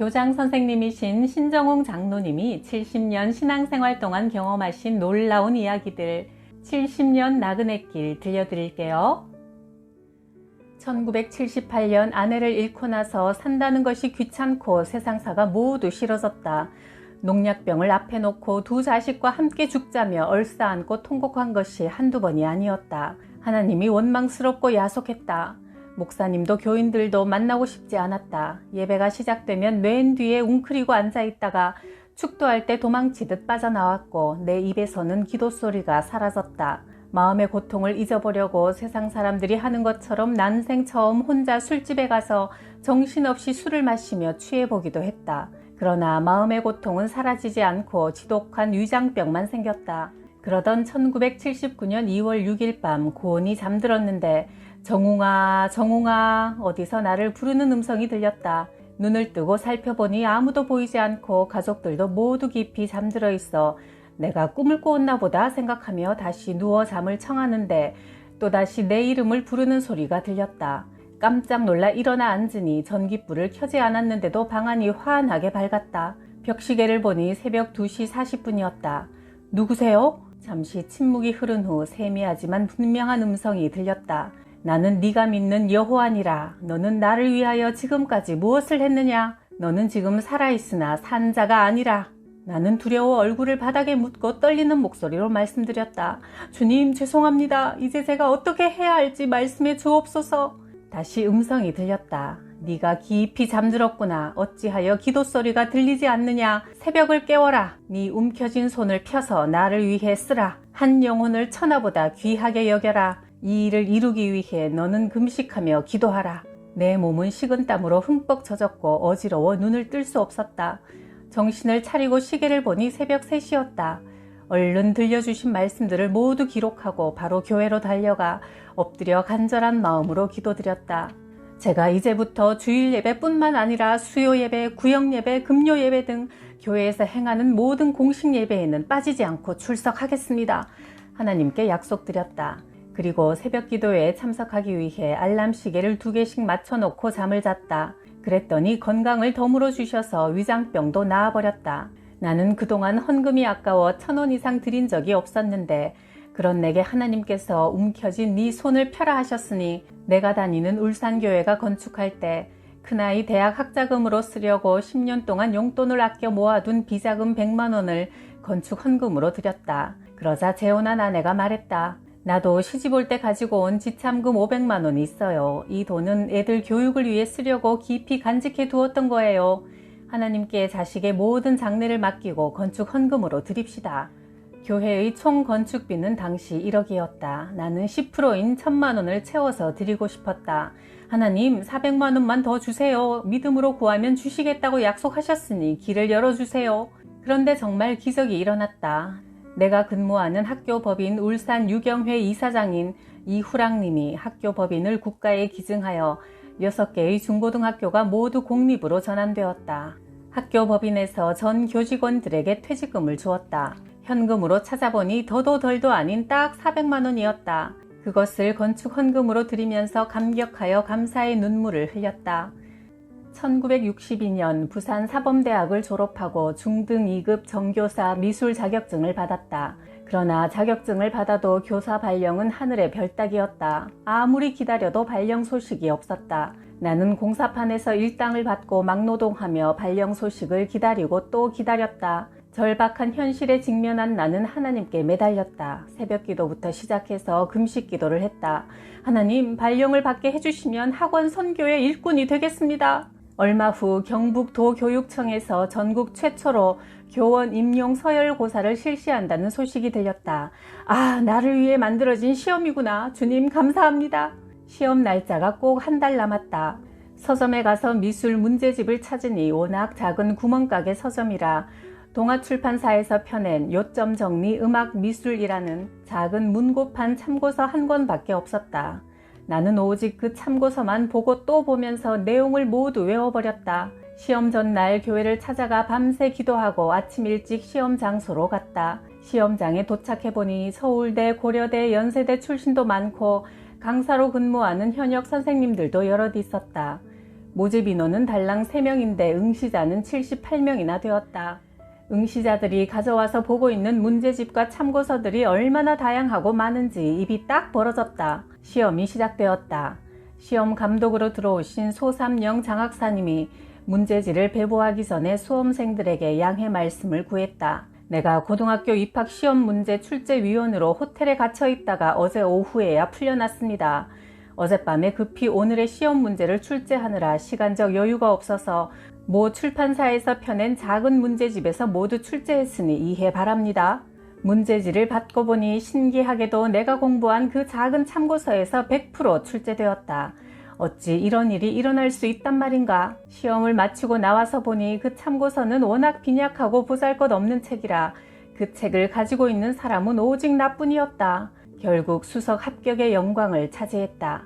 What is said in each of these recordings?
교장 선생님이신 신정웅 장로님이 70년 신앙생활 동안 경험하신 놀라운 이야기들 70년 나그네 길 들려드릴게요. 1978년 아내를 잃고 나서 산다는 것이 귀찮고 세상사가 모두 싫어졌다. 농약병을 앞에 놓고 두 자식과 함께 죽자며 얼싸안고 통곡한 것이 한두 번이 아니었다. 하나님이 원망스럽고 야속했다. 목사님도 교인들도 만나고 싶지 않았다. 예배가 시작되면 맨 뒤에 웅크리고 앉아있다가 축도할 때 도망치듯 빠져나왔고 내 입에서는 기도 소리가 사라졌다. 마음의 고통을 잊어보려고 세상 사람들이 하는 것처럼 난생 처음 혼자 술집에 가서 정신없이 술을 마시며 취해보기도 했다. 그러나 마음의 고통은 사라지지 않고 지독한 위장병만 생겼다. 그러던 1979년 2월 6일 밤 고온이 잠들었는데 정웅아 정웅아 어디서 나를 부르는 음성이 들렸다. 눈을 뜨고 살펴보니 아무도 보이지 않고 가족들도 모두 깊이 잠들어 있어 내가 꿈을 꿔었나 보다 생각하며 다시 누워 잠을 청하는데 또다시 내 이름을 부르는 소리가 들렸다. 깜짝 놀라 일어나 앉으니 전깃불을 켜지 않았는데도 방안이 환하게 밝았다. 벽시계를 보니 새벽 2시 40분이었다. 누구세요? 잠시 침묵이 흐른 후 세미하지만 분명한 음성이 들렸다. 나는 네가 믿는 여호와니라. 너는 나를 위하여 지금까지 무엇을 했느냐? 너는 지금 살아있으나 산 자가 아니라. 나는 두려워 얼굴을 바닥에 묻고 떨리는 목소리로 말씀드렸다. 주님 죄송합니다. 이제 제가 어떻게 해야 할지 말씀해 주옵소서. 다시 음성이 들렸다. 네가 깊이 잠들었구나. 어찌하여 기도 소리가 들리지 않느냐? 새벽을 깨워라. 네 움켜진 손을 펴서 나를 위해 쓰라. 한 영혼을 천하보다 귀하게 여겨라. 이 일을 이루기 위해 너는 금식하며 기도하라. 내 몸은 식은땀으로 흠뻑 젖었고 어지러워 눈을 뜰 수 없었다. 정신을 차리고 시계를 보니 새벽 3시였다. 얼른 들려주신 말씀들을 모두 기록하고 바로 교회로 달려가 엎드려 간절한 마음으로 기도드렸다. 제가 이제부터 주일 예배뿐만 아니라 수요 예배, 구역 예배, 금요 예배 등 교회에서 행하는 모든 공식 예배에는 빠지지 않고 출석하겠습니다. 하나님께 약속드렸다. 그리고 새벽 기도회에 참석하기 위해 알람 시계를 2개씩 맞춰놓고 잠을 잤다. 그랬더니 건강을 덤으로 주셔서 위장병도 나아버렸다. 나는 그동안 헌금이 아까워 1,000원 이상 드린 적이 없었는데 그런 내게 하나님께서 움켜진 네 손을 펴라 하셨으니 내가 다니는 울산교회가 건축할 때 큰아이 대학 학자금으로 쓰려고 10년 동안 용돈을 아껴 모아둔 비자금 100만 원을 건축 헌금으로 드렸다. 그러자 재혼한 아내가 말했다. 나도 시집 올 때 가지고 온 지참금 500만 원이 있어요. 이 돈은 애들 교육을 위해 쓰려고 깊이 간직해 두었던 거예요. 하나님께 자식의 모든 장래를 맡기고 건축 헌금으로 드립시다. 교회의 총 건축비는 당시 1억이었다. 나는 10%인 1,000만 원을 채워서 드리고 싶었다. 하나님 400만 원만 더 주세요. 믿음으로 구하면 주시겠다고 약속하셨으니 길을 열어주세요. 그런데 정말 기적이 일어났다. 내가 근무하는 학교 법인 울산 유경회 이사장인 이후랑님이 학교 법인을 국가에 기증하여 6개의 중고등학교가 모두 공립으로 전환되었다. 학교 법인에서 전 교직원들에게 퇴직금을 주었다. 현금으로 찾아보니 더도 덜도 아닌 딱 400만 원이었다. 그것을 건축 헌금으로 드리면서 감격하여 감사의 눈물을 흘렸다. 1962년 부산 사범대학을 졸업하고 중등 2급 정교사 미술 자격증을 받았다. 그러나 자격증을 받아도 교사 발령은 하늘의 별 따기였다. 아무리 기다려도 발령 소식이 없었다. 나는 공사판에서 일당을 받고 막노동하며 발령 소식을 기다리고 또 기다렸다. 절박한 현실에 직면한 나는 하나님께 매달렸다. 새벽 기도부터 시작해서 금식 기도를 했다. 하나님, 발령을 받게 해주시면 학원 선교의 일꾼이 되겠습니다. 얼마 후 경북도교육청에서 전국 최초로 교원 임용 서열고사를 실시한다는 소식이 들렸다. 아, 나를 위해 만들어진 시험이구나. 주님 감사합니다. 시험 날짜가 꼭 한 달 남았다. 서점에 가서 미술 문제집을 찾으니 워낙 작은 구멍가게 서점이라 동아출판사에서 펴낸 요점 정리 음악 미술이라는 작은 문고판 참고서 한 권밖에 없었다. 나는 오직 그 참고서만 보고 또 보면서 내용을 모두 외워버렸다. 시험 전날 교회를 찾아가 밤새 기도하고 아침 일찍 시험 장소로 갔다. 시험장에 도착해보니 서울대, 고려대, 연세대 출신도 많고 강사로 근무하는 현역 선생님들도 여럿 있었다. 모집 인원은 달랑 3명인데 응시자는 78명이나 되었다. 응시자들이 가져와서 보고 있는 문제집과 참고서들이 얼마나 다양하고 많은지 입이 딱 벌어졌다. 시험이 시작되었다. 시험 감독으로 들어오신 소삼영 장학사님이 문제지를 배부하기 전에 수험생들에게 양해 말씀을 구했다. 내가 고등학교 입학 시험 문제 출제위원으로 호텔에 갇혀 있다가 어제 오후에야 풀려났습니다. 어젯밤에 급히 오늘의 시험 문제를 출제하느라 시간적 여유가 없어서 모 출판사에서 펴낸 작은 문제집에서 모두 출제했으니 이해 바랍니다. 문제지를 받고 보니 신기하게도 내가 공부한 그 작은 참고서에서 100% 출제되었다. 어찌 이런 일이 일어날 수 있단 말인가. 시험을 마치고 나와서 보니 그 참고서는 워낙 빈약하고 보잘것없는 책이라 그 책을 가지고 있는 사람은 오직 나뿐이었다. 결국 수석 합격의 영광을 차지했다.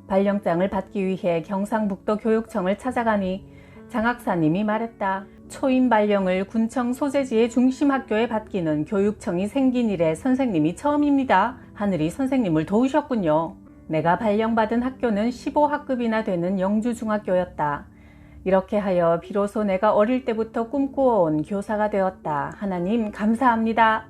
발령장을 받기 위해 경상북도 교육청을 찾아가니 장학사님이 말했다. 초임 발령을 군청 소재지의 중심학교에 받기는 교육청이 생긴 이래 선생님이 처음입니다. 하늘이 선생님을 도우셨군요. 내가 발령받은 학교는 15학급이나 되는 영주중학교였다. 이렇게 하여 비로소 내가 어릴 때부터 꿈꾸어온 교사가 되었다. 하나님 감사합니다.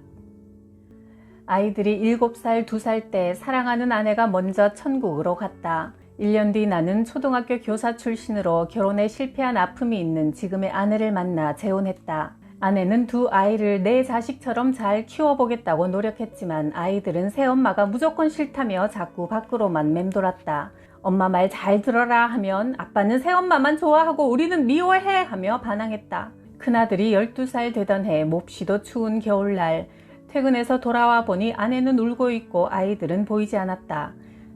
아이들이 7살, 2살 때 사랑하는 아내가 먼저 천국으로 갔다. 1년 뒤 나는 초등학교 교사 출신으로 결혼에 실패한 아픔이 있는 지금의 아내를 만나 재혼했다. 아내는 두 아이를 내 자식처럼 잘 키워보겠다고 노력했지만 아이들은 새엄마가 무조건 싫다며 자꾸 밖으로만 맴돌았다. 엄마 말 잘 들어라 하면 아빠는 새엄마만 좋아하고 우리는 미워해 하며 반항했다. 큰아들이 12살 되던 해 몹시도 추운 겨울날 퇴근해서 돌아와 보니 아내는 울고 있고 아이들은 보이지 않았다.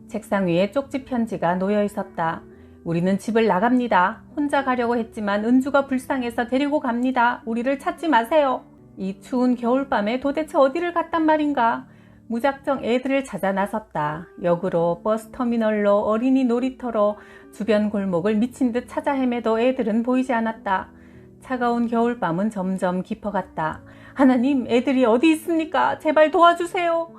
책상 위에 쪽지 편지가 놓여 있었다. 우리는 집을 나갑니다. 혼자 가려고 했지만 은주가 불쌍해서 데리고 갑니다. 우리를 찾지 마세요. 이 추운 겨울밤에 도대체 어디를 갔단 말인가. 무작정 애들을 찾아 나섰다. 역으로 버스터미널로 어린이 놀이터로 주변 골목을 미친 듯 찾아 헤매도 애들은 보이지 않았다. 차가운 겨울밤은 점점 깊어갔다. 하나님, 애들이 어디 있습니까? 제발 도와주세요.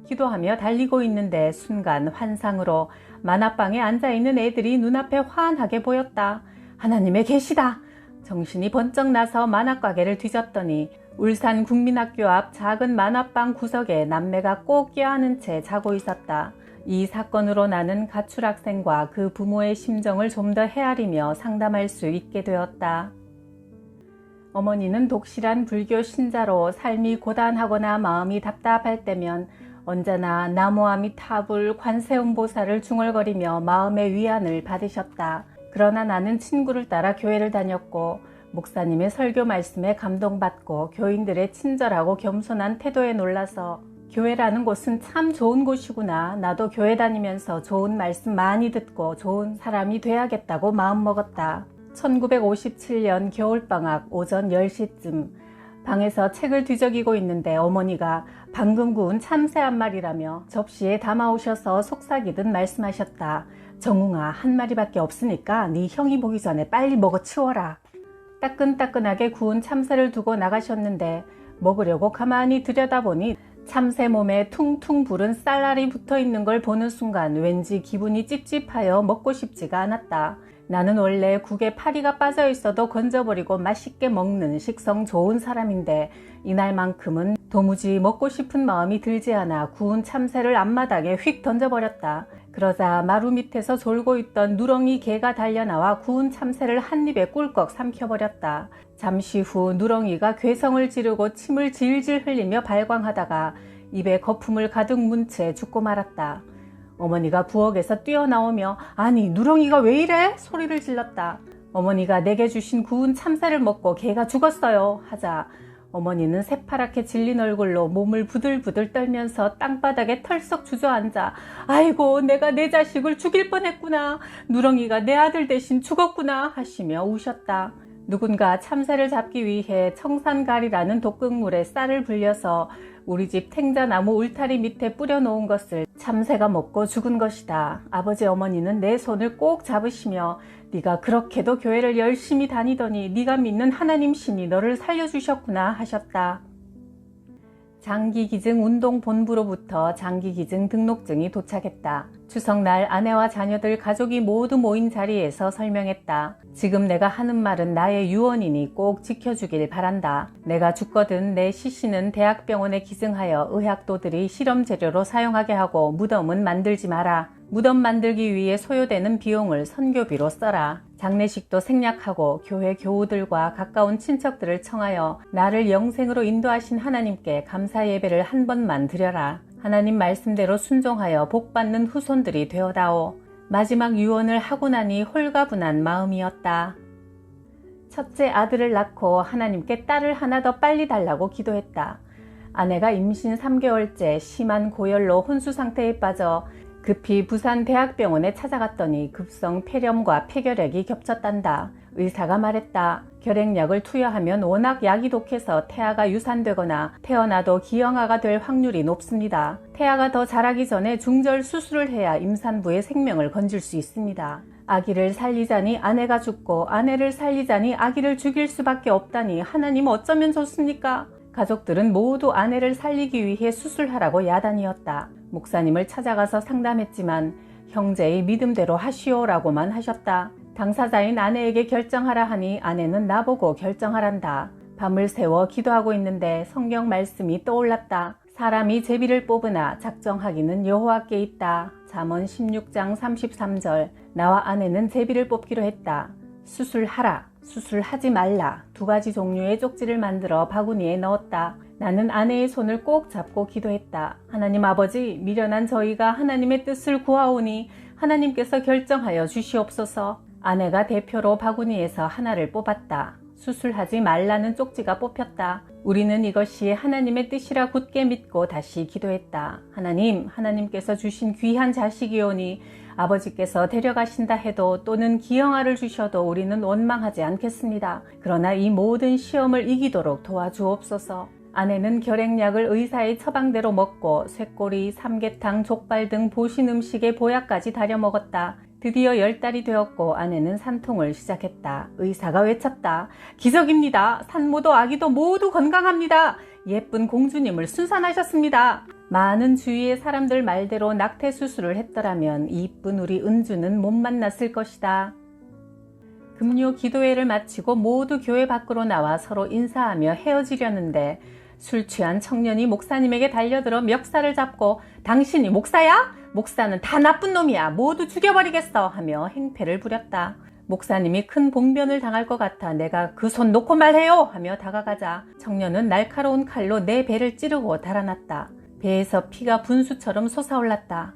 기도하며 달리고 있는데 순간 환상으로 만화방에 앉아있는 애들이 눈앞에 환하게 보였다. 하나님의 계시다. 정신이 번쩍 나서 만화가게를 뒤졌더니 울산 국민학교 앞 작은 만화방 구석에 남매가 꼭 껴안은 채 자고 있었다. 이 사건으로 나는 가출 학생과 그 부모의 심정을 좀 더 헤아리며 상담할 수 있게 되었다. 어머니는 독실한 불교 신자로 삶이 고단하거나 마음이 답답할 때면 언제나 나무아미타불 관세음보살을 중얼거리며 마음의 위안을 받으셨다. 그러나 나는 친구를 따라 교회를 다녔고 목사님의 설교 말씀에 감동받고 교인들의 친절하고 겸손한 태도에 놀라서 교회라는 곳은 참 좋은 곳이구나. 나도 교회 다니면서 좋은 말씀 많이 듣고 좋은 사람이 돼야겠다고 마음먹었다. 1957년 겨울방학 오전 10시쯤 방에서 책을 뒤적이고 있는데 어머니가 방금 구운 참새 한 마리라며 접시에 담아오셔서 속삭이듯 말씀하셨다. 정웅아, 한 마리밖에 없으니까 네 형이 보기 전에 빨리 먹어 치워라. 따끈따끈하게 구운 참새를 두고 나가셨는데 먹으려고 가만히 들여다보니 참새 몸에 퉁퉁 부른 쌀알이 붙어있는 걸 보는 순간 왠지 기분이 찝찝하여 먹고 싶지가 않았다. 나는 원래 국에 파리가 빠져 있어도 건져버리고 맛있게 먹는 식성 좋은 사람인데 이날만큼은 도무지 먹고 싶은 마음이 들지 않아 구운 참새를 앞마당에 휙 던져버렸다. 그러자 마루 밑에서 졸고 있던 누렁이 개가 달려나와 구운 참새를 한 입에 꿀꺽 삼켜버렸다. 잠시 후 누렁이가 괴성을 지르고 침을 질질 흘리며 발광하다가 입에 거품을 가득 문 채 죽고 말았다. 어머니가 부엌에서 뛰어나오며 아니 누렁이가 왜 이래? 소리를 질렀다. 어머니가 내게 주신 구운 참새를 먹고 개가 죽었어요 하자 어머니는 새파랗게 질린 얼굴로 몸을 부들부들 떨면서 땅바닥에 털썩 주저앉아 아이고 내가 내 자식을 죽일 뻔했구나. 누렁이가 내 아들 대신 죽었구나 하시며 우셨다. 누군가 참새를 잡기 위해 청산가리라는 독극물에 쌀을 불려서 우리 집 탱자나무 울타리 밑에 뿌려놓은 것을 참새가 먹고 죽은 것이다. 아버지 어머니는 내 손을 꼭 잡으시며 네가 그렇게도 교회를 열심히 다니더니 네가 믿는 하나님 신이 너를 살려주셨구나 하셨다. 장기기증 운동본부로부터 장기기증 등록증이 도착했다. 추석날 아내와 자녀들 가족이 모두 모인 자리에서 설명했다. 지금 내가 하는 말은 나의 유언이니 꼭 지켜주길 바란다. 내가 죽거든 내 시신은 대학병원에 기증하여 의학도들이 실험 재료로 사용하게 하고 무덤은 만들지 마라. 무덤 만들기 위해 소요되는 비용을 선교비로 써라. 장례식도 생략하고 교회 교우들과 가까운 친척들을 청하여 나를 영생으로 인도하신 하나님께 감사 예배를 한 번만 드려라. 하나님 말씀대로 순종하여 복받는 후손들이 되어다오. 마지막 유언을 하고 나니 홀가분한 마음이었다. 첫째 아들을 낳고 하나님께 딸을 하나 더 빨리 달라고 기도했다. 아내가 임신 3개월째 심한 고열로 혼수 상태에 빠져 급히 부산 대학병원에 찾아갔더니 급성 폐렴과 폐결핵이 겹쳤단다. 의사가 말했다. 결핵약을 투여하면 워낙 약이 독해서 태아가 유산되거나 태어나도 기형아가 될 확률이 높습니다. 태아가 더 자라기 전에 중절 수술을 해야 임산부의 생명을 건질 수 있습니다. 아기를 살리자니 아내가 죽고 아내를 살리자니 아기를 죽일 수밖에 없다니 하나님 어쩌면 좋습니까? 가족들은 모두 아내를 살리기 위해 수술하라고 야단이었다. 목사님을 찾아가서 상담했지만 형제의 믿음대로 하시오라고만 하셨다. 당사자인 아내에게 결정하라 하니 아내는 나보고 결정하란다. 밤을 새워 기도하고 있는데 성경 말씀이 떠올랐다. 사람이 제비를 뽑으나 작정하기는 여호와께 있다. 잠언 16장 33절. 나와 아내는 제비를 뽑기로 했다. 수술하라, 수술하지 말라. 두 가지 종류의 쪽지를 만들어 바구니에 넣었다. 나는 아내의 손을 꼭 잡고 기도했다. 하나님 아버지, 미련한 저희가 하나님의 뜻을 구하오니 하나님께서 결정하여 주시옵소서. 아내가 대표로 바구니에서 하나를 뽑았다. 수술하지 말라는 쪽지가 뽑혔다. 우리는 이것이 하나님의 뜻이라 굳게 믿고 다시 기도했다. 하나님, 하나님께서 주신 귀한 자식이오니 아버지께서 데려가신다 해도 또는 기형아를 주셔도 우리는 원망하지 않겠습니다. 그러나 이 모든 시험을 이기도록 도와주옵소서. 아내는 결핵약을 의사의 처방대로 먹고 쇠꼬리, 삼계탕, 족발 등 보신 음식에 보약까지 다려 먹었다. 드디어 10달이 되었고 아내는 산통을 시작했다. 의사가 외쳤다. 기적입니다. 산모도 아기도 모두 건강합니다. 예쁜 공주님을 순산하셨습니다. 많은 주위의 사람들 말대로 낙태 수술을 했더라면 이쁜 우리 은주는 못 만났을 것이다. 금요 기도회를 마치고 모두 교회 밖으로 나와 서로 인사하며 헤어지려는데 술 취한 청년이 목사님에게 달려들어 멱살을 잡고 당신이 목사야? 목사는 다 나쁜 놈이야. 모두 죽여버리겠어 하며 행패를 부렸다. 목사님이 큰 봉변을 당할 것 같아 내가 그 손 놓고 말해요 하며 다가가자 청년은 날카로운 칼로 내 배를 찌르고 달아났다. 배에서 피가 분수처럼 솟아올랐다.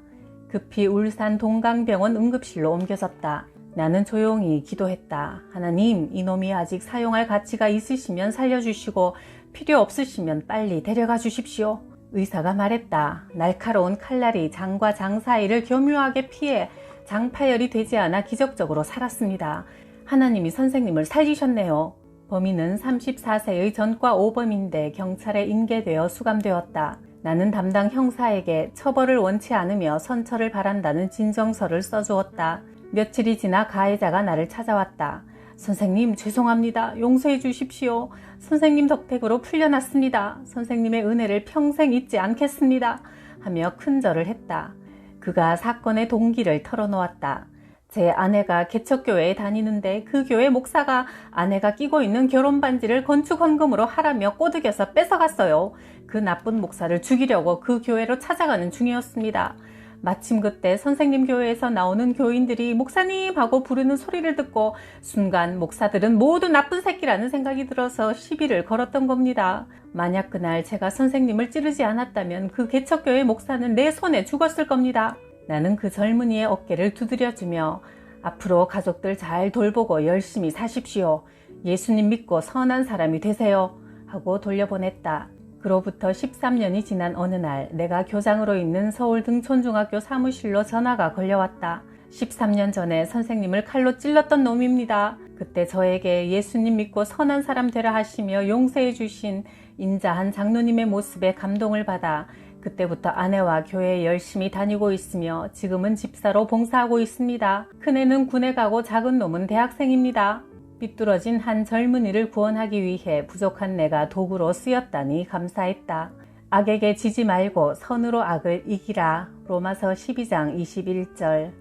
급히 울산 동강병원 응급실로 옮겨졌다. 나는 조용히 기도했다. 하나님, 이놈이 아직 사용할 가치가 있으시면 살려주시고 필요 없으시면 빨리 데려가 주십시오. 의사가 말했다. 날카로운 칼날이 장과 장 사이를 교묘하게 피해 장파열이 되지 않아 기적적으로 살았습니다. 하나님이 선생님을 살리셨네요. 범인은 34세의 전과 오범인데 경찰에 인계되어 수감되었다. 나는 담당 형사에게 처벌을 원치 않으며 선처를 바란다는 진정서를 써주었다. 며칠이 지나 가해자가 나를 찾아왔다. 선생님, 죄송합니다. 용서해 주십시오. 선생님 덕택으로 풀려났습니다. 선생님의 은혜를 평생 잊지 않겠습니다. 하며 큰절을 했다. 그가 사건의 동기를 털어놓았다. 제 아내가 개척교회에 다니는데 그 교회 목사가 아내가 끼고 있는 결혼반지를 건축헌금으로 하라며 꼬드겨서 뺏어갔어요. 그 나쁜 목사를 죽이려고 그 교회로 찾아가는 중이었습니다. 마침 그때 선생님 교회에서 나오는 교인들이 목사님 하고 부르는 소리를 듣고 순간 목사들은 모두 나쁜 새끼라는 생각이 들어서 시비를 걸었던 겁니다. 만약 그날 제가 선생님을 찌르지 않았다면 그 개척교회 목사는 내 손에 죽었을 겁니다. 나는 그 젊은이의 어깨를 두드려주며 앞으로 가족들 잘 돌보고 열심히 사십시오. 예수님 믿고 선한 사람이 되세요. 하고 돌려보냈다. 그로부터 13년이 지난 어느 날 내가 교장으로 있는 서울 등촌중학교 사무실로 전화가 걸려왔다. 13년 전에 선생님을 칼로 찔렀던 놈입니다. 그때 저에게 예수님 믿고 선한 사람 되라 하시며 용서해 주신 인자한 장로님의 모습에 감동을 받아 그때부터 아내와 교회에 열심히 다니고 있으며 지금은 집사로 봉사하고 있습니다. 큰애는 군에 가고 작은 놈은 대학생입니다. 삐뚤어진 한 젊은이를 구원하기 위해 부족한 내가 도구로 쓰였다니 감사했다. 악에게 지지 말고 선으로 악을 이기라. 로마서 12장 21절.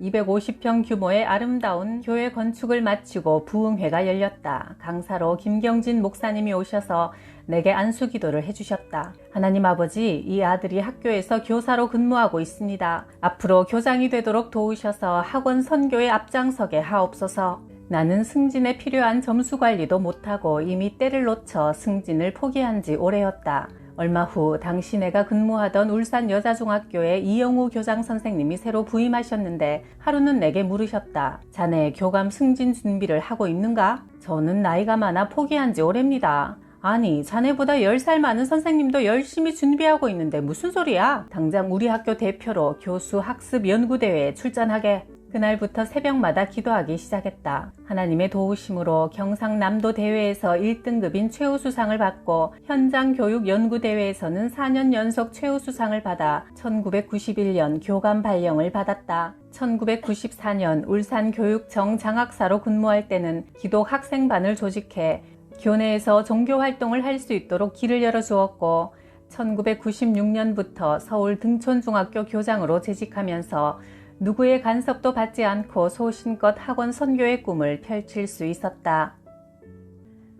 250평 규모의 아름다운 교회 건축을 마치고 부흥회가 열렸다. 강사로 김경진 목사님이 오셔서 내게 안수 기도를 해주셨다. 하나님 아버지, 이 아들이 학교에서 교사로 근무하고 있습니다. 앞으로 교장이 되도록 도우셔서 학원 선교에 앞장서게 하옵소서. 나는 승진에 필요한 점수 관리도 못하고 이미 때를 놓쳐 승진을 포기한 지 오래였다. 얼마 후 당시 내가 근무하던 울산 여자중학교에 이영우 교장 선생님이 새로 부임하셨는데 하루는 내게 물으셨다. 자네 교감 승진 준비를 하고 있는가? 저는 나이가 많아 포기한 지 오래입니다. 아니, 자네보다 10살 많은 선생님도 열심히 준비하고 있는데 무슨 소리야? 당장 우리 학교 대표로 교수 학습 연구대회에 출전하게. 그날부터 새벽마다 기도하기 시작했다. 하나님의 도우심으로 경상남도 대회에서 1등급인 최우수상을 받고 현장 교육 연구대회에서는 4년 연속 최우수상을 받아 1991년 교감 발령을 받았다. 1994년 울산교육청 장학사로 근무할 때는 기독 학생반을 조직해 교내에서 종교활동을 할 수 있도록 길을 열어주었고 1996년부터 서울 등촌중학교 교장으로 재직하면서 누구의 간섭도 받지 않고 소신껏 학원 선교의 꿈을 펼칠 수 있었다.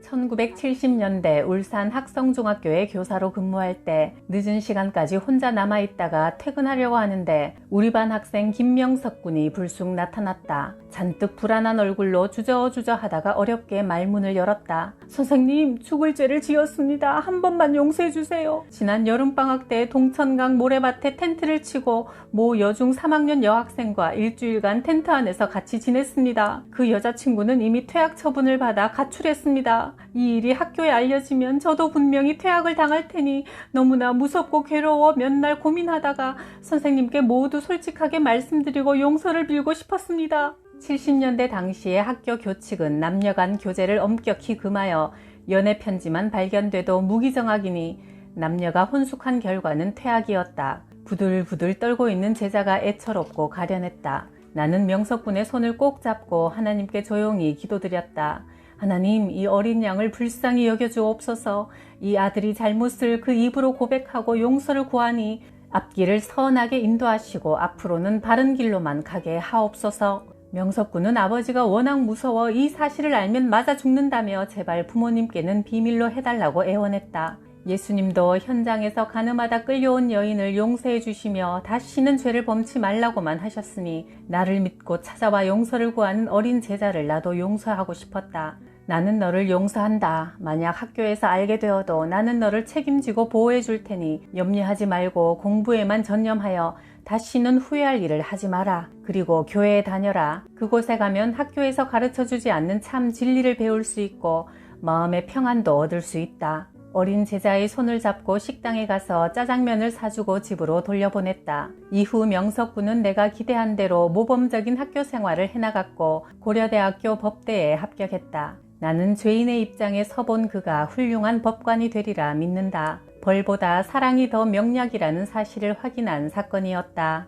1970년대 울산 학성중학교의 교사로 근무할 때 늦은 시간까지 혼자 남아있다가 퇴근하려고 하는데 우리 반 학생 김명석 군이 불쑥 나타났다. 잔뜩 불안한 얼굴로 주저주저 하다가 어렵게 말문을 열었다. 선생님, 죽을 죄를 지었습니다. 한 번만 용서해 주세요. 지난 여름방학 때 동천강 모래밭에 텐트를 치고 모 여중 3학년 여학생과 일주일간 텐트 안에서 같이 지냈습니다. 그 여자친구는 이미 퇴학 처분을 받아 가출했습니다. 이 일이 학교에 알려지면 저도 분명히 퇴학을 당할 테니 너무나 무섭고 괴로워 몇 날 고민하다가 선생님께 모두 솔직하게 말씀드리고 용서를 빌고 싶었습니다. 70년대 당시의 학교 교칙은 남녀간 교제를 엄격히 금하여 연애 편지만 발견돼도 무기정학이니 남녀가 혼숙한 결과는 퇴학이었다. 부들부들 떨고 있는 제자가 애처롭고 가련했다. 나는 명석군의 손을 꼭 잡고 하나님께 조용히 기도드렸다. 하나님, 이 어린 양을 불쌍히 여겨주옵소서. 이 아들이 잘못을 그 입으로 고백하고 용서를 구하니 앞길을 선하게 인도하시고 앞으로는 바른 길로만 가게 하옵소서. 명석군은 아버지가 워낙 무서워 이 사실을 알면 맞아 죽는다며 제발 부모님께는 비밀로 해달라고 애원했다. 예수님도 현장에서 가늠하다 끌려온 여인을 용서해 주시며 다시는 죄를 범치 말라고만 하셨으니 나를 믿고 찾아와 용서를 구하는 어린 제자를 나도 용서하고 싶었다. 나는 너를 용서한다. 만약 학교에서 알게 되어도 나는 너를 책임지고 보호해 줄 테니 염려하지 말고 공부에만 전념하여 다시는 후회할 일을 하지 마라. 그리고 교회에 다녀라. 그곳에 가면 학교에서 가르쳐주지 않는 참 진리를 배울 수 있고 마음의 평안도 얻을 수 있다. 어린 제자의 손을 잡고 식당에 가서 짜장면을 사주고 집으로 돌려보냈다. 이후 명석군은 내가 기대한 대로 모범적인 학교 생활을 해나갔고 고려대학교 법대에 합격했다. 나는 죄인의 입장에 서본 그가 훌륭한 법관이 되리라 믿는다. 벌보다 사랑이 더 명약이라는 사실을 확인한 사건이었다.